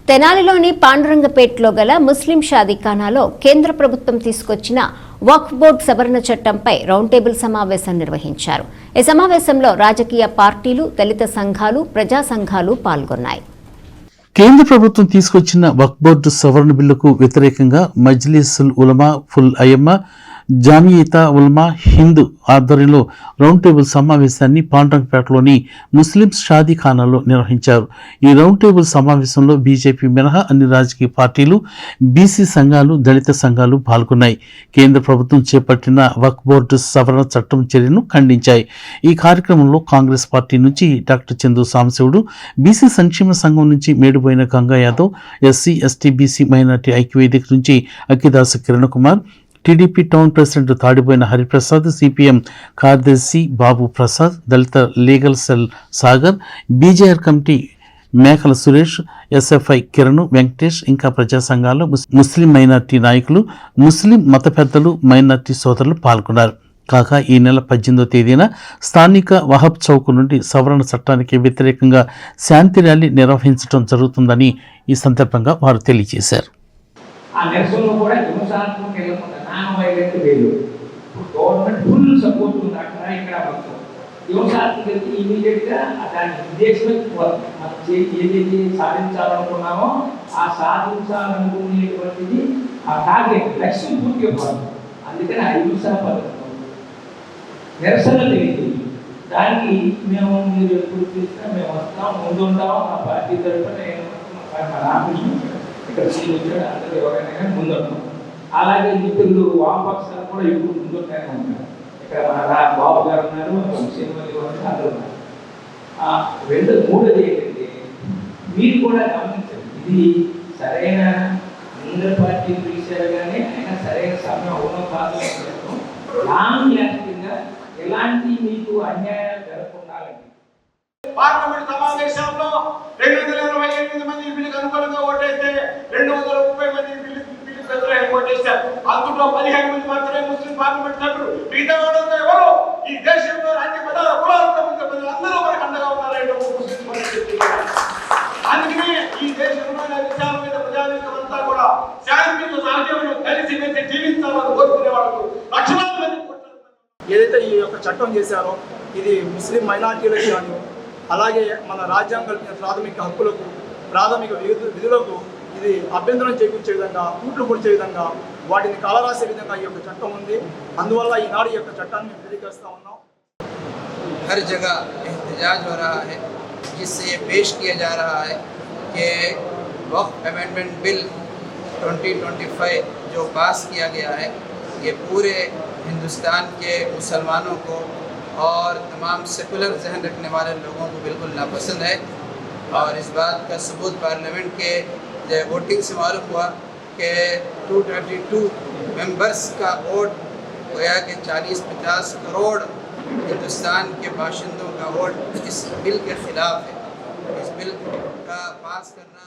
తెనాలిలోని పాండురంగపేటలో గల ముస్లిం షాదీఖానాలో కేంద్ర ప్రభుత్వం తీసుకొచ్చిన వక్ఫ్ బోర్డు సవరణ చట్టంపై రౌండ్ టేబుల్ సమావేశం నిర్వహించారు. ఈ సమావేశంలో రాజకీయ పార్టీలు, దళిత సంఘాలు, ప్రజా సంఘాలు పాల్గొన్నాయి. కేంద్ర ప్రభుత్వం తీసుకొచ్చిన వక్ఫ్ బోర్డు సవరణ బిల్లుకు వ్యతిరేకంగా మజ్లిసుల్ ఉలమా ఫుల్ అయమ్మా, జామియతా ఉలమా హింద్ ఆధ్వర్యంలో రౌండ్ టేబుల్ సమావేశాన్ని పాండురంగపేటలోని ముస్లిం షాదీఖానాలో నిర్వహించారు. ఈ రౌండ్ టేబుల్ సమావేశంలో బీజేపీ మినహా అన్ని రాజకీయ పార్టీలు, బీసీ సంఘాలు, దళిత సంఘాలు పాల్గొన్నాయి. కేంద్ర ప్రభుత్వం చేపట్టిన వక్ఫ్ బోర్డు సవరణ చట్టం చర్యను ఖండించాయి. ఈ కార్యక్రమంలో కాంగ్రెస్ పార్టీ నుంచి డాక్టర్ చందు సాంబశివుడు, బీసీ సంక్షేమ సంఘం నుంచి మేడిపోయిన Ganga Yadav, SC ST BC minority ఐక్యవేదిక నుంచి Akkidasu Kiran Kumar, TDP town president తాడిపోయిన హరిప్రసాద్, సిపిఎం కార్యదర్శి బాబు ప్రసాద్, దళిత legal cell Sagar, BJR committee Mekala Suresh, SFI Kiran Venkatesh, ఇంకా ప్రజా సంఘాలు, ముస్లిం మైనార్టీ నాయకులు, ముస్లిం మత పెద్దలు, మైనార్టీ సోదరులు పాల్గొన్నారు. కాగా ఈ నెల 18వ తేదీన స్థానిక వహబ్ చౌక్ నుండి సవరణ చట్టానికి వ్యతిరేకంగా శాంతి ర్యాలీ నిర్వహించడం జరుగుతుందని ఈ సందర్భంగా వారు తెలియజేశారు. ఆ నిరసనలో కూడా హింసాత్మక వెళ్ళకుండా నాన్ వైలెంట్ లేదు. గవర్నమెంట్ ఫుల్ సపోర్ట్ ఉంది అక్కడ ఇక్కడ మొత్తం హింసాత్మక ఇమీడియట్గా దాని ఉద్దేశమే మనం ఏదైతే సాధించాలనుకున్నామో ఆ సాధించాలనుకునేటువంటిది ఆ టార్గెట్ లక్ష్యం పూర్తిగా పోతుంది. అందుకని ఆ హింసా పద్ధతి నిరసన తెలియదు. దానికి మీరు ఎప్పుడు చేసినా మేము వస్తాం, ముందు ఉంటాం. మా పార్టీ తరఫున నేను మా రామకృష్ణ ఇక్కడ వచ్చాడు, అందరూ ఎవరైనా ముందు ఉంటాం. అలాగే మిత్రులు వామపక్షాలు కూడా ఇప్పుడు ముందుంటానే ఉంటారు. ఇక్కడ మన బాబు గారు ఉన్నారు, శ్రీమతి అందరూ ఉన్నారు. మూడోది ఏంటంటే మీరు కూడా గమనించండి, ఇది సరైన అందరి పార్టీలు పిలిచారు కానీ అయినా సరైన సమయం అవునో కాదు. లాంగ్ లాస్టింగ్గా ఎలాంటి మీకు అన్యాయాలు జరగకుండా పార్లమెంట్ సమావేశంలో 228 మంది బిల్లుకు అనుకూలంగా ఓటేస్తే 230 మంది బిల్లుకు వ్యతిరేకంగా ఓటేశారు. అందులో 15 మంది మాత్రమే ముస్లిం పార్లమెంట్ సభ్యులు. మిగతా వాళ్ళంతా ఎవరు ఈ దేశంలో అన్ని మతాల కులాలతో అందరూ మనకు అండగా ఉన్నారంటే ముస్లిం. అందుకనే ఈ దేశంలో విశాలమైన ప్రజానీకమంతా కూడా శాంతితో సహజీవనం కలిసి మెలిసి జీవించాలని కోరుకునే వాళ్ళకు లక్షలాది మంది. ఏదైతే ఈ యొక్క చట్టం చేశారో ఇది ముస్లిం మైనార్టీలకు కానీ అలాగే మన రాజ్యాంగ ప్రాథమిక హక్కులకు, ప్రాథమిక విధులకు ఇది అభ్యంతరం చేకూర్చే విధంగా, కూట్లు పొడిచే విధంగా, వాటిని కాలరాసే విధంగా ఈ యొక్క చట్టం ఉంది. అందువల్ల ఈనాడు ఈ యొక్క చట్టాన్ని వ్యతిరేకిస్తూ ఉన్నాం. हर जगह एहतजाज हो रहा है, जिससे ये पेश किया जा रहा है कि वक्फ अमेंडमेंट बिल 2025 जो पास किया गया है ये पूरे हिंदुस्तान के मुसलमानों को और तमाम सेकुलर जहन रखने वाले लोगों को बिल्कुल नापसंद है। और इस बात का सबूत पार्लियामेंट के वोटिंग से मालूम हुआ कि 232 मेंबर्स का वोट गोया कि 40-50 करोड़ हिंदुस्तान के बाशिंदों का वोट इस बिल के ख़िलाफ़ है। इस बिल का पास करना